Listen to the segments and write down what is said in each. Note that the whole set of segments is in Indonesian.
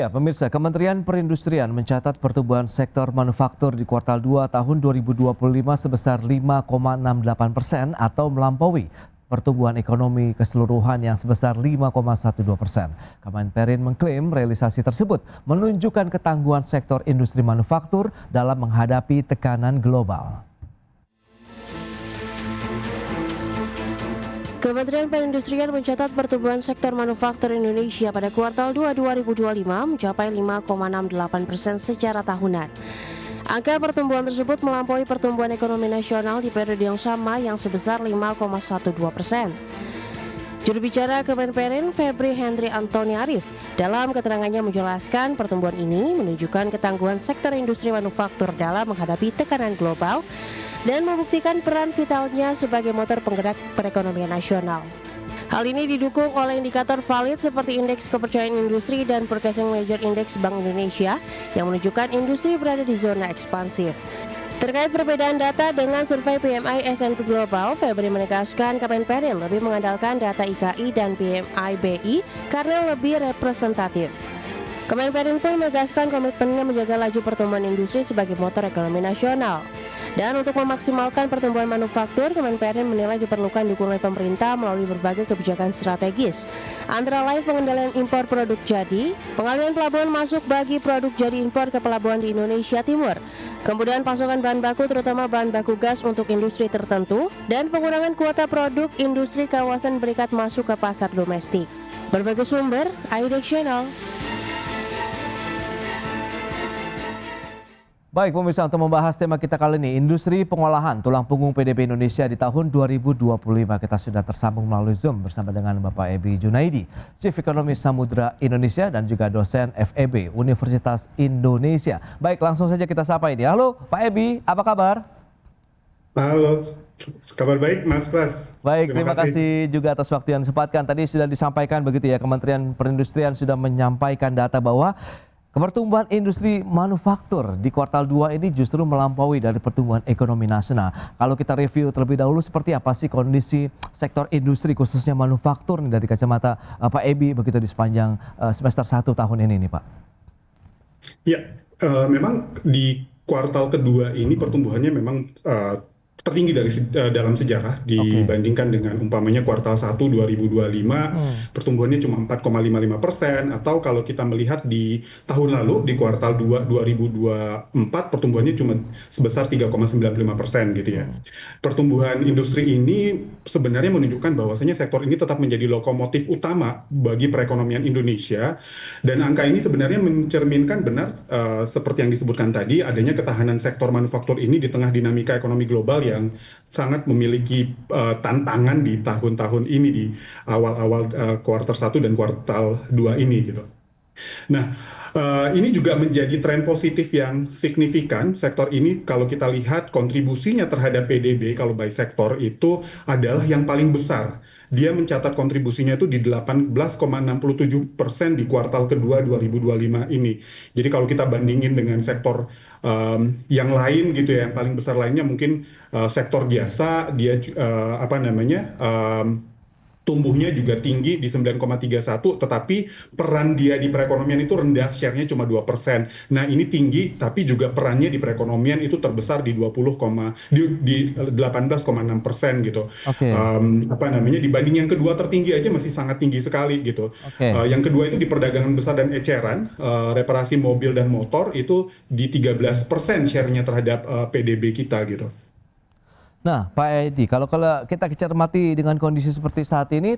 Ya, pemirsa, Kementerian Perindustrian mencatat pertumbuhan sektor manufaktur di kuartal 2 tahun 2025 sebesar 5,68% atau melampaui pertumbuhan ekonomi keseluruhan yang sebesar 5,12%. Kemenperin mengklaim realisasi tersebut menunjukkan ketangguhan sektor industri manufaktur dalam menghadapi tekanan global. Kementerian Perindustrian mencatat pertumbuhan sektor manufaktur Indonesia pada kuartal 2 2025 mencapai 5,68% secara tahunan. Angka pertumbuhan tersebut melampaui pertumbuhan ekonomi nasional di periode yang sama yang sebesar 5,12%. Juru bicara Kemenperin Febri Hendri Antoni Arif dalam keterangannya menjelaskan pertumbuhan ini menunjukkan ketangguhan sektor industri manufaktur dalam menghadapi tekanan global dan membuktikan peran vitalnya sebagai motor penggerak perekonomian nasional. Hal ini didukung oleh indikator valid seperti Indeks Kepercayaan Industri dan Purchasing Manager Index Bank Indonesia yang menunjukkan industri berada di zona ekspansif. Terkait perbedaan data dengan survei PMI S&P Global, Febri menegaskan Kemenperin lebih mengandalkan data IKI dan PMI BI karena lebih representatif. Kemenperin pun menegaskan komitmennya menjaga laju pertumbuhan industri sebagai motor ekonomi nasional. Dan untuk memaksimalkan pertumbuhan manufaktur, Kemenperin menilai diperlukan dukungan pemerintah melalui berbagai kebijakan strategis, antara lain pengendalian impor produk jadi, pengalihan pelabuhan masuk bagi produk jadi impor ke pelabuhan di Indonesia Timur, kemudian pasokan bahan baku terutama bahan baku gas untuk industri tertentu, dan pengurangan kuota produk industri kawasan berikat masuk ke pasar domestik. Berbagai sumber, IDX Channel. Baik pemirsa, untuk membahas tema kita kali ini, industri pengolahan tulang punggung PDB Indonesia di tahun 2025. Kita sudah tersambung melalui Zoom bersama dengan Bapak Ebi Junaidi, Chief Economist Samudra Indonesia dan juga dosen FEB Universitas Indonesia. Baik, langsung saja kita sapa ini. Halo Pak Ebi, apa kabar? Halo, kabar baik Mas Pras. Baik, terima kasih juga atas waktu yang disempatkan. Tadi sudah disampaikan begitu ya, Kementerian Perindustrian sudah menyampaikan data bahwa pertumbuhan industri manufaktur di kuartal 2 ini justru melampaui dari pertumbuhan ekonomi nasional. Kalau kita review terlebih dahulu, seperti apa sih kondisi sektor industri khususnya manufaktur dari kacamata Pak Ebi begitu di sepanjang semester 1 tahun ini Pak? Ya, memang di kuartal kedua ini pertumbuhannya memang tertinggi dalam sejarah dibandingkan dengan umpamanya kuartal 1 2025 pertumbuhannya cuma 4,55%, atau kalau kita melihat di tahun lalu di kuartal 2 2024 pertumbuhannya cuma sebesar 3,95% gitu ya. Pertumbuhan industri ini sebenarnya menunjukkan bahwasanya sektor ini tetap menjadi lokomotif utama bagi perekonomian Indonesia, dan angka ini sebenarnya mencerminkan benar seperti yang disebutkan tadi, adanya ketahanan sektor manufaktur ini di tengah dinamika ekonomi global yang sangat memiliki tantangan di tahun-tahun ini, di awal-awal kuartal 1 dan kuartal 2 ini gitu. Nah, ini juga menjadi tren positif yang signifikan. Sektor ini kalau kita lihat kontribusinya terhadap PDB kalau by sektor itu adalah yang paling besar. Dia mencatat kontribusinya itu di 18,67% di kuartal kedua 2025 ini. Jadi kalau kita bandingin dengan sektor yang lain gitu ya, yang paling besar lainnya mungkin sektor jasa, dia tumbuhnya juga tinggi di 9,31, tetapi peran dia di perekonomian itu rendah, share-nya cuma 2%. Nah, ini tinggi, tapi juga perannya di perekonomian itu terbesar di 18,6% gitu. Okay. Dibanding yang kedua tertinggi aja masih sangat tinggi sekali gitu. Okay. Yang kedua itu di perdagangan besar dan eceran, reparasi mobil dan motor itu di 13% share-nya terhadap PDB kita gitu. Nah, Pak Edi, kalau kita cermati dengan kondisi seperti saat ini,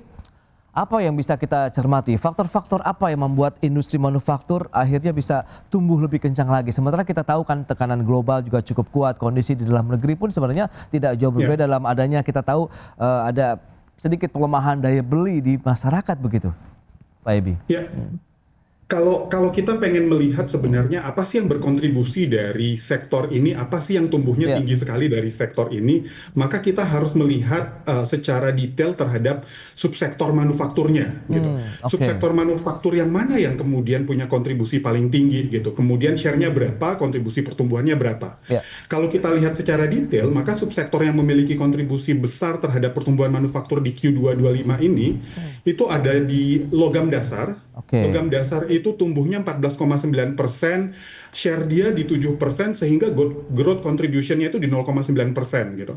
apa yang bisa kita cermati? Faktor-faktor apa yang membuat industri manufaktur akhirnya bisa tumbuh lebih kencang lagi? Sementara kita tahu kan tekanan global juga cukup kuat, kondisi di dalam negeri pun sebenarnya tidak jauh berbeda dalam adanya kita tahu ada sedikit pelemahan daya beli di masyarakat begitu, Pak Ebi. Ya. Kalau kita pengen melihat sebenarnya apa sih yang berkontribusi dari sektor ini, apa sih yang tumbuhnya tinggi sekali dari sektor ini, maka kita harus melihat secara detail terhadap subsektor manufakturnya gitu. Subsektor manufaktur yang mana yang kemudian punya kontribusi paling tinggi gitu. Kemudian share-nya berapa, kontribusi pertumbuhannya berapa. Kalau kita lihat secara detail, maka subsektor yang memiliki kontribusi besar terhadap pertumbuhan manufaktur di Q2 25 ini itu ada di logam dasar, Oke. Logam dasar itu tumbuhnya 14,9%, share dia di 7%, sehingga growth contribution-nya itu di 0,9% gitu.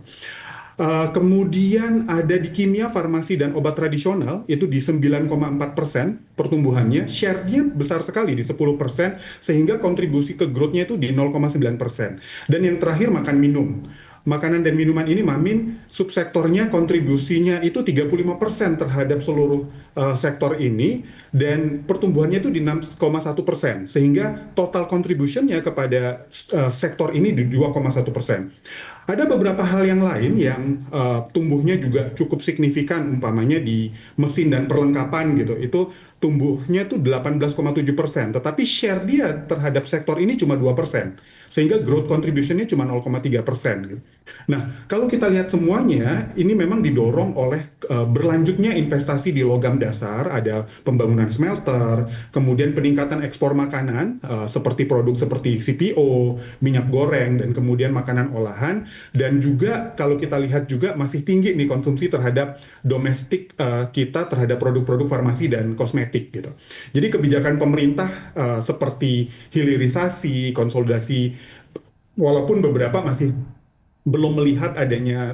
Kemudian ada di kimia, farmasi, dan obat tradisional itu di 9,4% pertumbuhannya, share-nya besar sekali di 10%, sehingga kontribusi ke growth-nya itu di 0,9%. Dan yang terakhir makan minum. Makanan dan minuman ini Mamin subsektornya kontribusinya itu 35% terhadap seluruh sektor ini, dan pertumbuhannya itu di 6,1%, sehingga total contributionnya kepada sektor ini di 2,1%. Ada beberapa hal yang lain yang tumbuhnya juga cukup signifikan, umpamanya di mesin dan perlengkapan gitu, itu tumbuhnya itu 18,7%, tetapi share dia terhadap sektor ini cuma 2%, sehingga growth contribution-nya cuma 0,3% gitu. Nah, kalau kita lihat semuanya, ini memang didorong oleh berlanjutnya investasi di logam dasar, ada pembangunan smelter, kemudian peningkatan ekspor makanan, seperti produk seperti CPO, minyak goreng, dan kemudian makanan olahan, dan juga kalau kita lihat juga masih tinggi nih konsumsi terhadap domestik kita terhadap produk-produk farmasi dan kosmetik gitu. Jadi kebijakan pemerintah seperti hilirisasi, konsolidasi, walaupun beberapa masih belum melihat adanya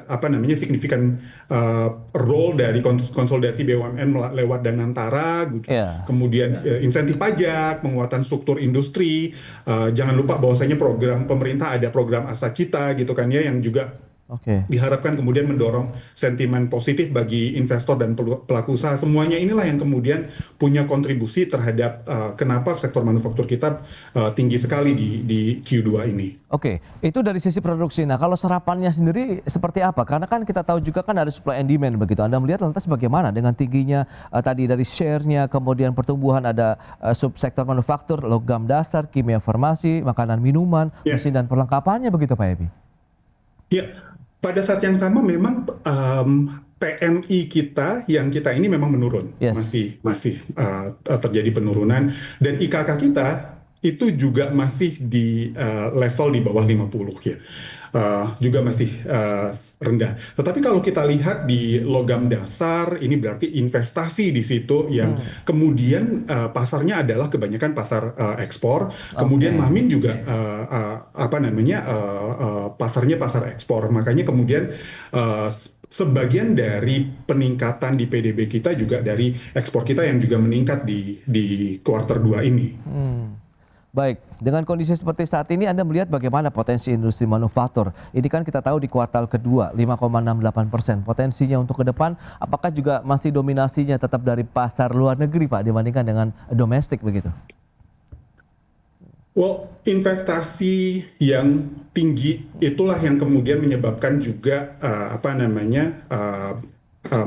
signifikan role dari konsolidasi BUMN lewat Danantara gitu. Kemudian insentif pajak, penguatan struktur industri, jangan lupa bahwasanya program pemerintah ada program Asa Cita gitu kan ya, yang juga diharapkan kemudian mendorong sentimen positif bagi investor dan pelaku usaha. Semuanya inilah yang kemudian punya kontribusi terhadap kenapa sektor manufaktur kita tinggi sekali di Q2 ini. Oke, itu dari sisi produksi. Nah, kalau serapannya sendiri seperti apa? Karena kan kita tahu juga kan ada supply and demand begitu. Anda melihat lantas bagaimana dengan tingginya tadi dari share-nya, kemudian pertumbuhan ada subsektor manufaktur, logam dasar, kimia farmasi, makanan minuman, mesin dan perlengkapannya begitu Pak Ebi? Ya, pada saat yang sama memang PMI kita ini memang menurun, masih terjadi penurunan, dan IKK kita itu juga masih di level di bawah 50 ya, juga masih rendah. Tetapi kalau kita lihat di logam dasar, ini berarti investasi di situ yang kemudian pasarnya adalah kebanyakan pasar ekspor. Kemudian Mamin juga pasarnya pasar ekspor. Makanya kemudian sebagian dari peningkatan di PDB kita juga dari ekspor kita yang juga meningkat di kuartal 2 ini. Baik, dengan kondisi seperti saat ini Anda melihat bagaimana potensi industri manufaktur? Ini kan kita tahu di kuartal kedua 5,68%. Potensinya untuk ke depan apakah juga masih dominasinya tetap dari pasar luar negeri Pak dibandingkan dengan domestik begitu? Well, investasi yang tinggi itulah yang kemudian menyebabkan juga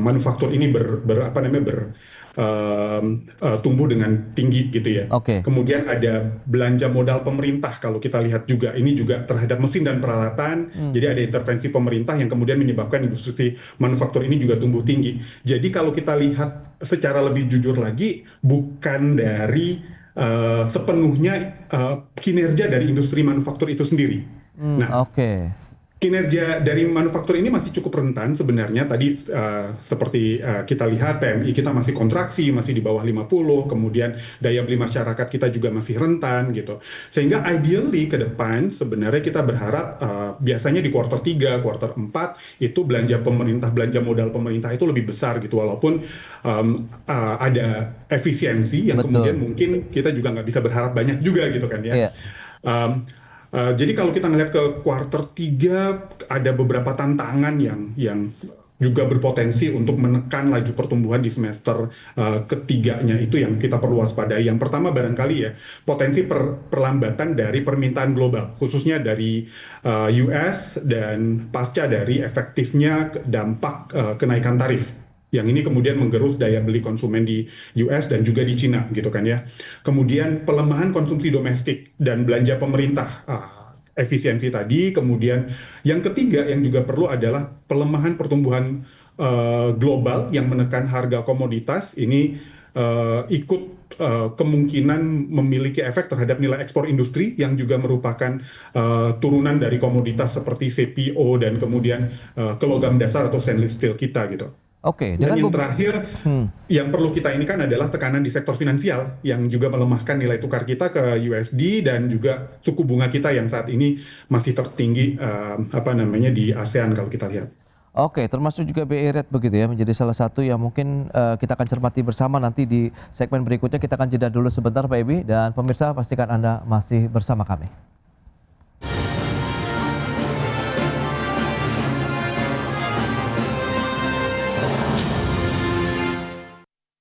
manufaktur ini tumbuh dengan tinggi gitu ya. Kemudian ada belanja modal pemerintah, kalau kita lihat juga ini juga terhadap mesin dan peralatan. Jadi ada intervensi pemerintah yang kemudian menyebabkan industri manufaktur ini juga tumbuh tinggi. Jadi kalau kita lihat secara lebih jujur lagi, bukan dari sepenuhnya kinerja dari industri manufaktur itu sendiri. Kinerja dari manufaktur ini masih cukup rentan sebenarnya. Tadi seperti kita lihat PMI kita masih kontraksi, masih di bawah 50, kemudian daya beli masyarakat kita juga masih rentan gitu. Sehingga ideally ke depan sebenarnya kita berharap biasanya di kuartal 3, kuartal 4 itu belanja modal pemerintah itu lebih besar gitu, walaupun ada efisiensi yang kemudian mungkin kita juga nggak bisa berharap banyak juga gitu kan ya. Jadi kalau kita ngelihat ke kuartal 3 ada beberapa tantangan yang juga berpotensi untuk menekan laju pertumbuhan di semester ketiganya, itu yang kita perlu waspadai. Yang pertama barangkali ya potensi perlambatan dari permintaan global, khususnya dari US dan pasca dari efektifnya dampak kenaikan tarif. Yang ini kemudian menggerus daya beli konsumen di US dan juga di Cina gitu kan ya. Kemudian pelemahan konsumsi domestik dan belanja pemerintah, efisiensi tadi. Kemudian yang ketiga yang juga perlu adalah pelemahan pertumbuhan global yang menekan harga komoditas. Ini ikut kemungkinan memiliki efek terhadap nilai ekspor industri yang juga merupakan turunan dari komoditas seperti CPO dan kemudian ke logam dasar atau stainless steel kita gitu. Oke, Dan dengan yang terakhir, yang perlu kita ini kan adalah tekanan di sektor finansial yang juga melemahkan nilai tukar kita ke USD dan juga suku bunga kita yang saat ini masih tertinggi di ASEAN kalau kita lihat. Oke, termasuk juga BI Rate begitu ya, menjadi salah satu yang mungkin kita akan cermati bersama nanti di segmen berikutnya. Kita akan jeda dulu sebentar Pak Ebi, dan pemirsa pastikan Anda masih bersama kami.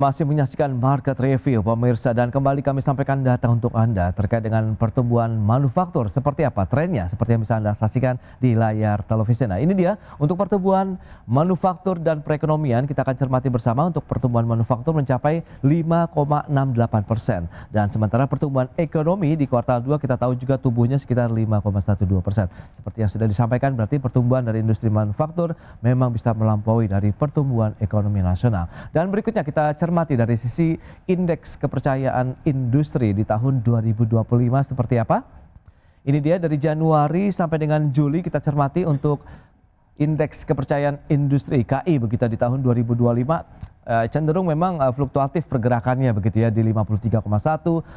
Masih menyaksikan Market Review pemirsa, dan kembali kami sampaikan data untuk Anda terkait dengan pertumbuhan manufaktur. Seperti apa trennya, seperti yang bisa Anda saksikan di layar televisi. Nah, ini dia untuk pertumbuhan manufaktur dan perekonomian. Kita akan cermati bersama. Untuk pertumbuhan manufaktur mencapai 5,68%, dan sementara pertumbuhan ekonomi di kuartal 2 kita tahu juga tumbuhnya sekitar 5,12%. Seperti yang sudah disampaikan, berarti pertumbuhan dari industri manufaktur memang bisa melampaui dari pertumbuhan ekonomi nasional. Dan berikutnya kita cermati dari sisi indeks kepercayaan industri di tahun 2025 seperti apa. Ini dia dari Januari sampai dengan Juli kita cermati untuk indeks kepercayaan industri KI begitu di tahun 2025. Cenderung memang fluktuatif pergerakannya begitu ya, di 53,1,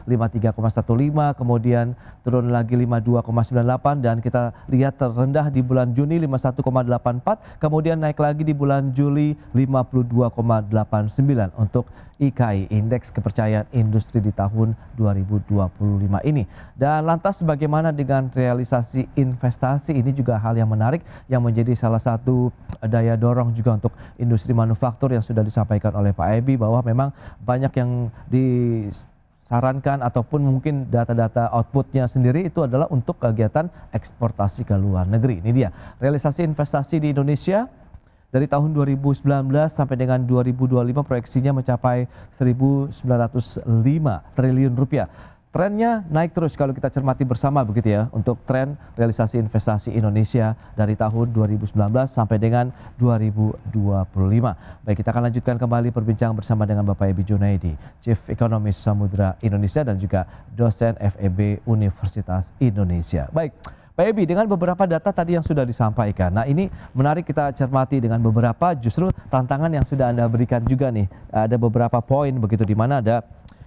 53,15, kemudian turun lagi 52,98, dan kita lihat terendah di bulan Juni 51,84, kemudian naik lagi di bulan Juli 52,89 untuk IKI, indeks kepercayaan industri di tahun 2025 ini. Dan lantas bagaimana dengan realisasi investasi? Ini juga hal yang menarik yang menjadi salah satu daya dorong juga untuk industri manufaktur yang sudah disampaikan oleh Pak Ebi, bahwa memang banyak yang disarankan ataupun mungkin data-data outputnya sendiri itu adalah untuk kegiatan eksportasi ke luar negeri. Ini dia realisasi investasi di Indonesia dari tahun 2019 sampai dengan 2025 proyeksinya mencapai 1.905 triliun rupiah. Trennya naik terus kalau kita cermati bersama begitu ya, untuk tren realisasi investasi Indonesia dari tahun 2019 sampai dengan 2025. Baik, kita akan lanjutkan kembali perbincangan bersama dengan Bapak Ebi Junaidi, Chief Economist Samudra Indonesia dan juga dosen FEB Universitas Indonesia. Baik, Pak Ebi, dengan beberapa data tadi yang sudah disampaikan, nah ini menarik kita cermati dengan beberapa justru tantangan yang sudah Anda berikan juga nih. Ada beberapa poin begitu, di mana ada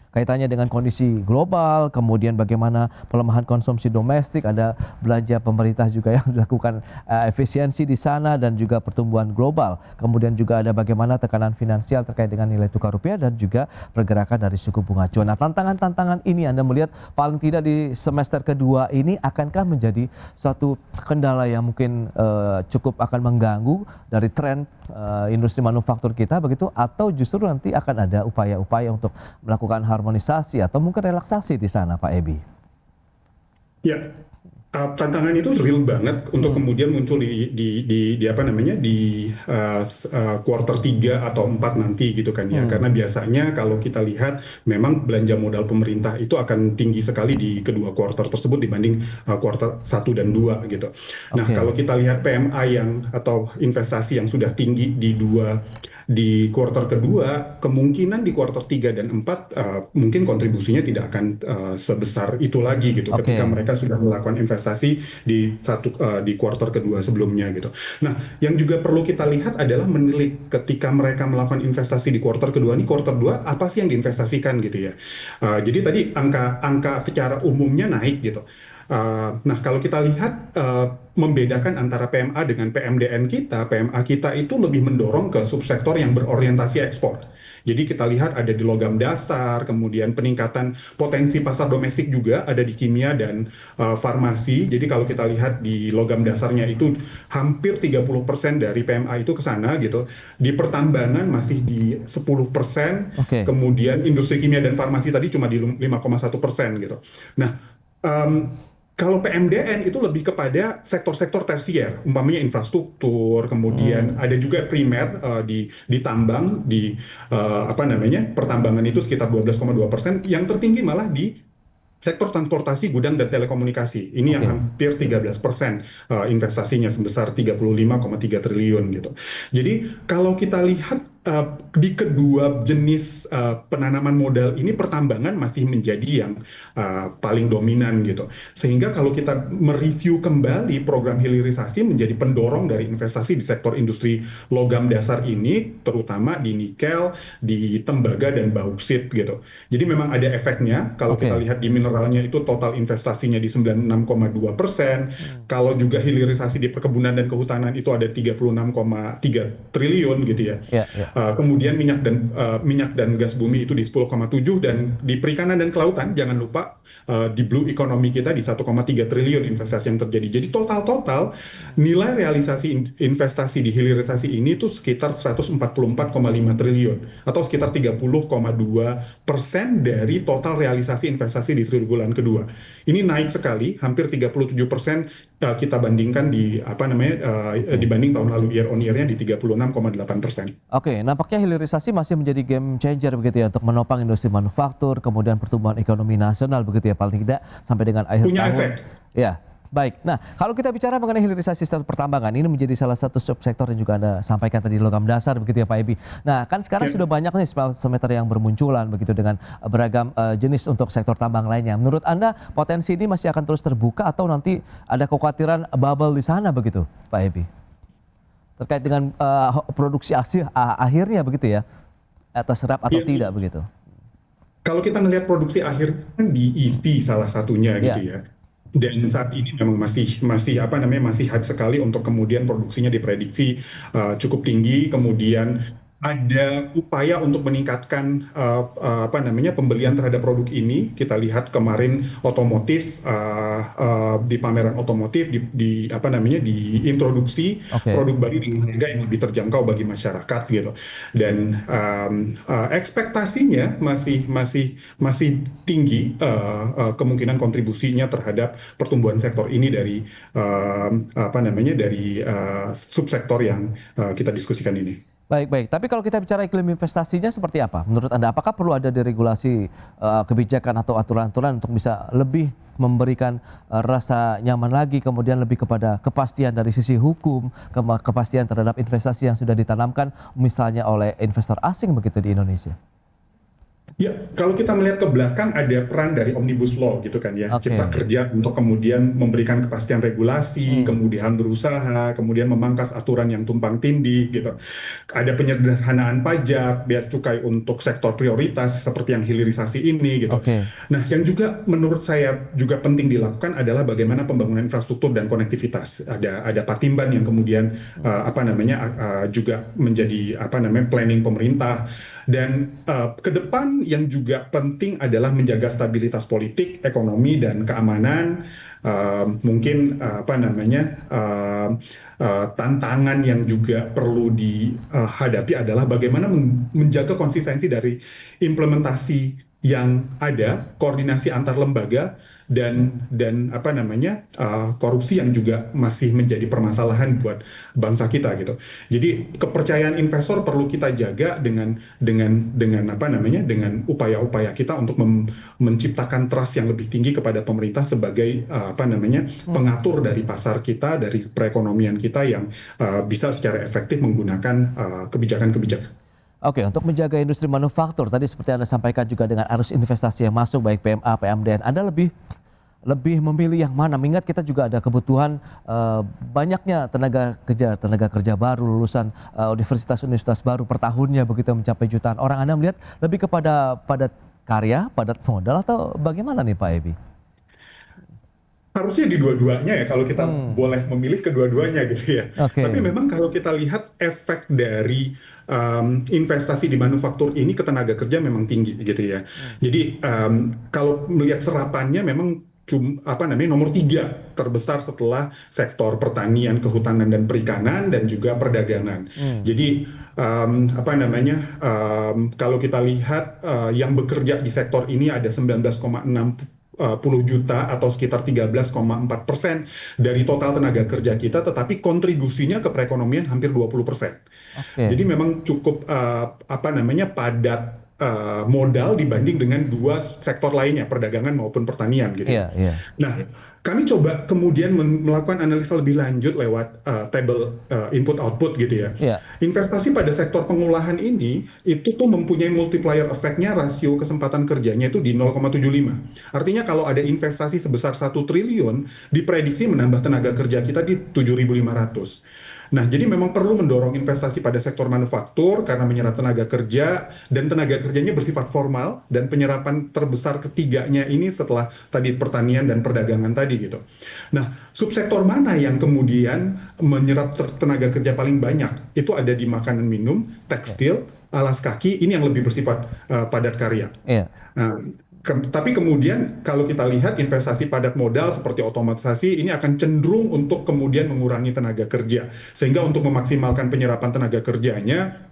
kaitannya dengan kondisi global, kemudian bagaimana pelemahan konsumsi domestik, ada belanja pemerintah juga yang dilakukan efisiensi di sana, dan juga pertumbuhan global. Kemudian juga ada bagaimana tekanan finansial terkait dengan nilai tukar rupiah dan juga pergerakan dari suku bunga acuan. Nah, tantangan-tantangan ini Anda melihat paling tidak di semester kedua ini akankah menjadi suatu kendala yang mungkin cukup akan mengganggu dari tren industri manufaktur kita begitu, atau justru nanti akan ada upaya-upaya untuk melakukan harmonisasi atau mungkin relaksasi di sana, Pak Ebi? Ya, tantangan itu real banget untuk kemudian muncul di kuartal 3 atau 4 nanti gitu kan ya. Karena biasanya kalau kita lihat memang belanja modal pemerintah itu akan tinggi sekali di kedua kuartal tersebut dibanding kuartal 1 dan 2 gitu. Nah, kalau kita lihat PMI atau investasi yang sudah tinggi di kuartal kedua, kemungkinan di kuartal 3 dan 4 mungkin kontribusinya tidak akan sebesar itu lagi gitu, ketika mereka sudah melakukan investasi di kuartal kedua sebelumnya gitu. Nah, yang juga perlu kita lihat adalah menilik ketika mereka melakukan investasi di kuartal kedua ini, kuartal 2 apa sih yang diinvestasikan gitu ya. Jadi tadi angka secara umumnya naik gitu. Nah, kalau kita lihat membedakan antara PMA dengan PMDN kita, PMA kita itu lebih mendorong ke subsektor yang berorientasi ekspor. Jadi kita lihat ada di logam dasar, kemudian peningkatan potensi pasar domestik juga ada di kimia dan farmasi. Jadi kalau kita lihat di logam dasarnya itu hampir 30% dari PMA itu ke sana gitu. Di pertambangan masih di 10%, kemudian industri kimia dan farmasi tadi cuma di 5,1% gitu. Nah, kalau PMDN itu lebih kepada sektor-sektor tersier, umpamanya infrastruktur, kemudian ada juga primer di tambang, pertambangan itu sekitar 12,2%, yang tertinggi malah di sektor transportasi, gudang, dan telekomunikasi. Ini yang hampir 13% investasinya sebesar 35,3 triliun gitu. Jadi kalau kita lihat di kedua jenis penanaman modal ini pertambangan masih menjadi yang paling dominan gitu. Sehingga kalau kita mereview kembali program hilirisasi menjadi pendorong dari investasi di sektor industri logam dasar ini, terutama di nikel, di tembaga dan bauksit gitu. Jadi memang ada efeknya. Kalau kita lihat di mineralnya itu total investasinya di 96,2%. Kalau juga hilirisasi di perkebunan dan kehutanan itu ada 36,3 triliun gitu ya. Kemudian minyak dan gas bumi itu di 10,7, dan di perikanan dan kelautan jangan lupa di blue economy kita di 1,3 triliun investasi yang terjadi. Jadi total nilai realisasi investasi di hilirisasi ini tuh sekitar 144,5 triliun atau sekitar 30,2% dari total realisasi investasi di triwulan kedua. Ini naik sekali, hampir 37% kita bandingkan dibanding tahun lalu, year on year-nya di 36,8%. Oke, nampaknya hilirisasi masih menjadi game changer begitu ya untuk menopang industri manufaktur, kemudian pertumbuhan ekonomi nasional begitu ya, paling tidak sampai dengan akhir Punya tahun. efek. Ya, baik. Nah, kalau kita bicara mengenai hilirisasi sektor pertambangan, ini menjadi salah satu subsektor yang juga Anda sampaikan tadi, logam dasar begitu ya Pak Ebi. Nah, kan sekarang sudah banyak nih smelter yang bermunculan begitu dengan beragam jenis untuk sektor tambang lainnya. Menurut Anda potensi ini masih akan terus terbuka atau nanti ada kekhawatiran bubble di sana begitu Pak Ebi? Terkait dengan produksi akhirnya begitu ya, terserap atau tidak begitu? Kalau kita melihat produksi akhir kan di EV salah satunya gitu ya. Dan saat ini memang masih hype sekali untuk kemudian produksinya diprediksi cukup tinggi. Kemudian ada upaya untuk meningkatkan pembelian terhadap produk ini. Kita lihat kemarin otomotif di pameran otomotif diintroduksi produk baru dengan harga yang lebih terjangkau bagi masyarakat gitu. Dan ekspektasinya masih tinggi kemungkinan kontribusinya terhadap pertumbuhan sektor ini dari subsektor yang kita diskusikan ini. Baik. Tapi kalau kita bicara iklim investasinya seperti apa? Menurut Anda, apakah perlu ada deregulasi kebijakan atau aturan-aturan untuk bisa lebih memberikan rasa nyaman lagi, kemudian lebih kepada kepastian dari sisi hukum, kepastian terhadap investasi yang sudah ditanamkan misalnya oleh investor asing begitu di Indonesia? Ya, kalau kita melihat ke belakang ada peran dari Omnibus Law gitu kan ya, Cipta Kerja untuk kemudian memberikan kepastian regulasi, kemudian berusaha, kemudian memangkas aturan yang tumpang tindih gitu. Ada penyederhanaan pajak, bea cukai untuk sektor prioritas seperti yang hilirisasi ini gitu. Nah, yang juga menurut saya juga penting dilakukan adalah bagaimana pembangunan infrastruktur dan konektivitas. Ada Patimban yang kemudian juga menjadi planning pemerintah. Dan ke depan yang juga penting adalah menjaga stabilitas politik, ekonomi, dan keamanan. Tantangan yang juga perlu dihadapi adalah bagaimana menjaga konsistensi dari implementasi yang ada, koordinasi antar lembaga, dan korupsi yang juga masih menjadi permasalahan buat bangsa kita gitu. Jadi kepercayaan investor perlu kita jaga dengan upaya-upaya kita untuk menciptakan trust yang lebih tinggi kepada pemerintah sebagai pengatur dari pasar kita, dari perekonomian kita yang bisa secara efektif menggunakan kebijakan-kebijakan. Oke, untuk menjaga industri manufaktur tadi seperti Anda sampaikan juga dengan arus investasi yang masuk baik PMA, PMDN, Anda lebih memilih yang mana? Mengingat kita juga ada kebutuhan banyaknya tenaga kerja baru lulusan universitas baru per tahunnya begitu mencapai jutaan orang. Anda melihat lebih kepada padat karya, padat modal atau bagaimana nih Pak Ebi? Harusnya di dua-duanya ya, kalau kita boleh memilih kedua-duanya gitu ya. Tapi memang kalau kita lihat efek dari investasi di manufaktur ini ke tenaga kerja memang tinggi gitu ya. Jadi kalau melihat serapannya memang nomor 3 terbesar setelah sektor pertanian, kehutanan dan perikanan, dan juga perdagangan. Jadi kalau kita lihat yang bekerja di sektor ini ada 19,60 juta atau sekitar 13,4% dari total tenaga kerja kita, tetapi kontribusinya ke perekonomian hampir 20%. Jadi memang cukup padat modal dibanding dengan dua sektor lainnya, perdagangan maupun pertanian gitu. Iya, iya. Nah, kami coba kemudian melakukan analisa lebih lanjut lewat table input-output gitu ya. Iya. Investasi pada sektor pengolahan ini itu tuh mempunyai multiplier efeknya, rasio kesempatan kerjanya itu di 0,75. Artinya kalau ada investasi sebesar 1 triliun, diprediksi menambah tenaga kerja kita di 7.500. Nah, jadi memang perlu mendorong investasi pada sektor manufaktur karena menyerap tenaga kerja dan tenaga kerjanya bersifat formal dan penyerapan terbesar ketiganya ini setelah tadi pertanian dan perdagangan tadi gitu. Nah, subsektor mana yang kemudian menyerap tenaga kerja paling banyak? Itu ada di makanan minum, tekstil, alas kaki, ini yang lebih bersifat padat karya. Iya. Nah, tapi kemudian kalau kita lihat investasi padat modal seperti otomatisasi ini akan cenderung untuk kemudian mengurangi tenaga kerja. Sehingga untuk memaksimalkan penyerapan tenaga kerjanya,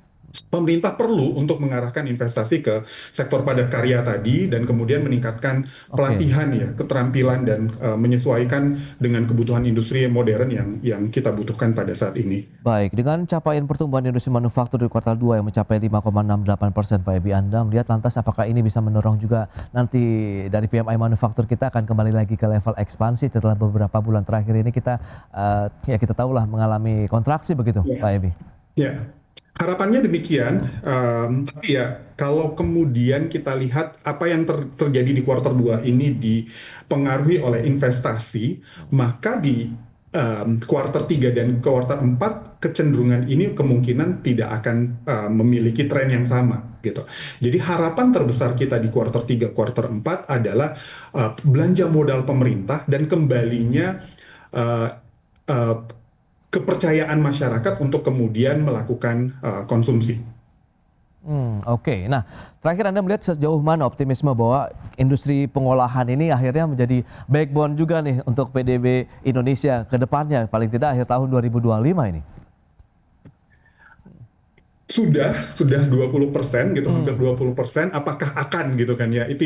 pemerintah perlu untuk mengarahkan investasi ke sektor padat karya tadi dan kemudian meningkatkan pelatihan ya, keterampilan dan menyesuaikan dengan kebutuhan industri modern yang kita butuhkan pada saat ini. Baik, dengan capaian pertumbuhan industri manufaktur di kuartal 2 yang mencapai 5,68% Pak Ebi, Anda melihat lantas apakah ini bisa mendorong juga nanti dari PMI manufaktur kita akan kembali lagi ke level ekspansi setelah beberapa bulan terakhir ini kita ya kita tahulah mengalami kontraksi begitu Pak Ebi? Ya. Harapannya demikian, tapi ya kalau kemudian kita lihat apa yang terjadi di kuartal 2 ini dipengaruhi oleh investasi, maka di kuartal 3 dan kuartal 4 kecenderungan ini kemungkinan tidak akan memiliki tren yang sama gitu. Jadi harapan terbesar kita di kuartal 3, kuartal 4 adalah belanja modal pemerintah dan kembalinya kepercayaan masyarakat untuk kemudian melakukan konsumsi. Oke. Nah, terakhir Anda melihat sejauh mana optimisme bahwa industri pengolahan ini akhirnya menjadi backbone juga nih untuk PDB Indonesia ke depannya, paling tidak akhir tahun 2025 ini? Sudah 20% gitu, hampir 20%. Apakah akan gitu kan ya? Itu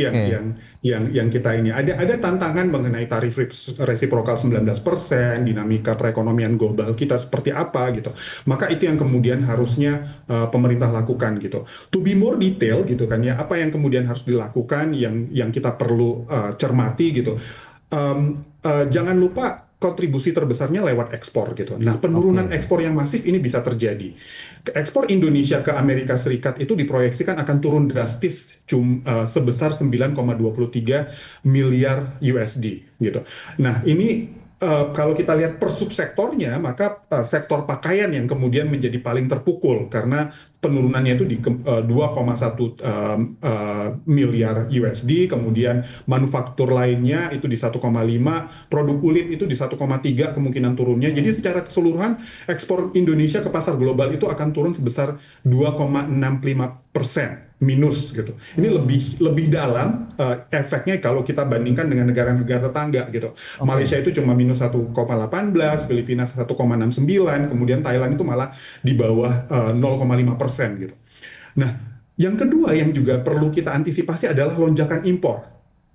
yang kita ini. Ada tantangan mengenai tarif resiprokal 19%, dinamika perekonomian global kita seperti apa gitu. Maka itu yang kemudian harusnya pemerintah lakukan gitu. To be more detail gitu kan ya, apa yang kemudian harus dilakukan yang kita perlu cermati gitu. Jangan lupa kontribusi terbesarnya lewat ekspor gitu. Nah, penurunan ekspor yang masif ini bisa terjadi. Ekspor Indonesia ke Amerika Serikat itu diproyeksikan akan turun drastis sebesar 9,23 miliar USD gitu. Nah, ini kalau kita lihat per subsektornya, maka sektor pakaian yang kemudian menjadi paling terpukul karena penurunannya itu di 2,1 miliar USD, kemudian manufaktur lainnya itu di 1,5, produk kulit itu di 1,3 kemungkinan turunnya. Jadi secara keseluruhan ekspor Indonesia ke pasar global itu akan turun sebesar 2,65% minus gitu. Ini lebih dalam efeknya kalau kita bandingkan dengan negara-negara tetangga gitu. Malaysia itu cuma minus 1,18, Filipina 1,69, kemudian Thailand itu malah di bawah 0,5% gitu. Nah, yang kedua yang juga perlu kita antisipasi adalah lonjakan impor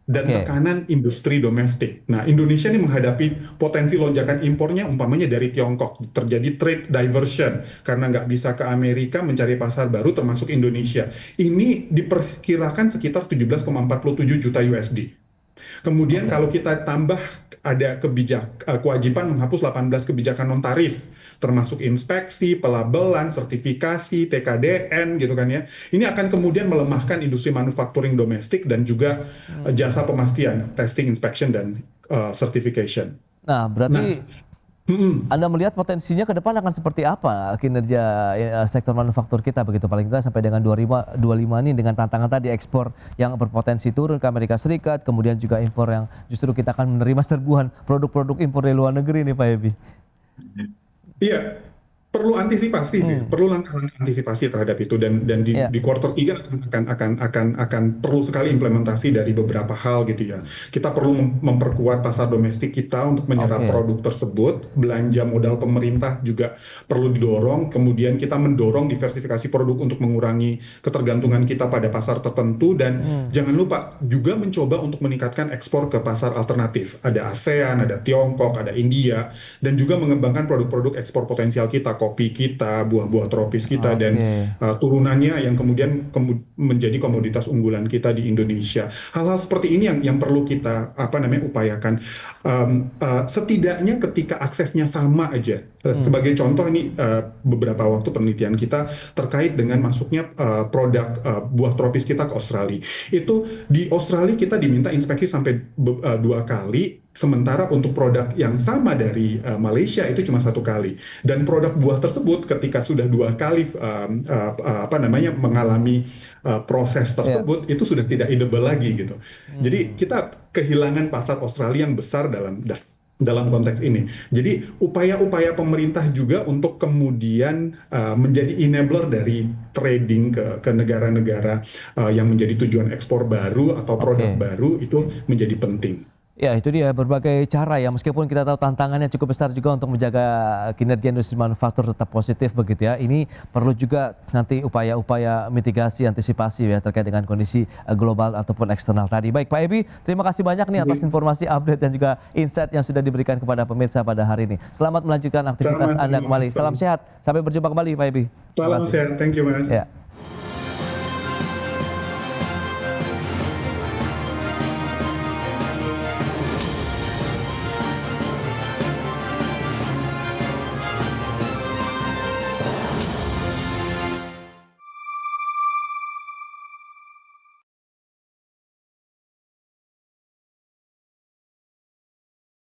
dan tekanan industri domestik. Nah, Indonesia ini menghadapi potensi lonjakan impornya umpamanya dari Tiongkok. Terjadi trade diversion karena nggak bisa ke Amerika mencari pasar baru termasuk Indonesia. Ini diperkirakan sekitar 17,47 juta USD. Kemudian kalau kita tambah ada kewajiban menghapus 18 kebijakan non-tarif, termasuk inspeksi, pelabelan, sertifikasi, TKDN gitu kan ya. Ini akan kemudian melemahkan industri manufacturing domestik dan juga jasa pemastian, testing, inspection, dan certification. Nah, berarti Anda melihat potensinya ke depan akan seperti apa kinerja sektor manufaktur kita begitu, paling tidak sampai dengan 2025 ini dengan tantangan tadi ekspor yang berpotensi turun ke Amerika Serikat, kemudian juga impor yang justru kita akan menerima serbuan produk-produk impor dari luar negeri nih Pak Ebi. Iya, perlu antisipasi sih, perlu langkah-langkah antisipasi terhadap itu dan di kuartal 3 akan perlu sekali implementasi dari beberapa hal gitu ya. Kita perlu memperkuat pasar domestik kita untuk menyerap produk tersebut, belanja modal pemerintah juga perlu didorong, kemudian kita mendorong diversifikasi produk untuk mengurangi ketergantungan kita pada pasar tertentu dan jangan lupa juga mencoba untuk meningkatkan ekspor ke pasar alternatif. Ada ASEAN, ada Tiongkok, ada India dan juga mengembangkan produk-produk ekspor potensial kita, kopi kita, buah-buah tropis kita, Oke. dan turunannya yang kemudian menjadi komoditas unggulan kita di Indonesia. Hal-hal seperti ini yang perlu kita upayakan. Setidaknya ketika aksesnya sama aja. Sebagai contoh ini beberapa waktu penelitian kita terkait dengan masuknya produk buah tropis kita ke Australia. Itu di Australia kita diminta inspeksi sampai 2 kali. Sementara untuk produk yang sama dari Malaysia itu cuma 1 kali, dan produk buah tersebut ketika sudah 2 kali mengalami proses tersebut itu sudah tidak edible lagi gitu. Jadi kita kehilangan pasar Australia yang besar dalam konteks ini. Jadi upaya-upaya pemerintah juga untuk kemudian menjadi enabler dari trading ke negara-negara yang menjadi tujuan ekspor baru atau produk baru itu menjadi penting. Ya, itu dia berbagai cara ya, meskipun kita tahu tantangannya cukup besar juga untuk menjaga kinerja industri manufaktur tetap positif begitu ya. Ini perlu juga nanti upaya-upaya mitigasi, antisipasi ya terkait dengan kondisi global ataupun eksternal tadi. Baik Pak Ebi, terima kasih banyak nih atas informasi, update dan juga insight yang sudah diberikan kepada pemirsa pada hari ini. Selamat melanjutkan aktivitas Anda kembali. Salam sehat, sampai berjumpa kembali Pak Ebi. Salam sehat, thank you Mas. Ya.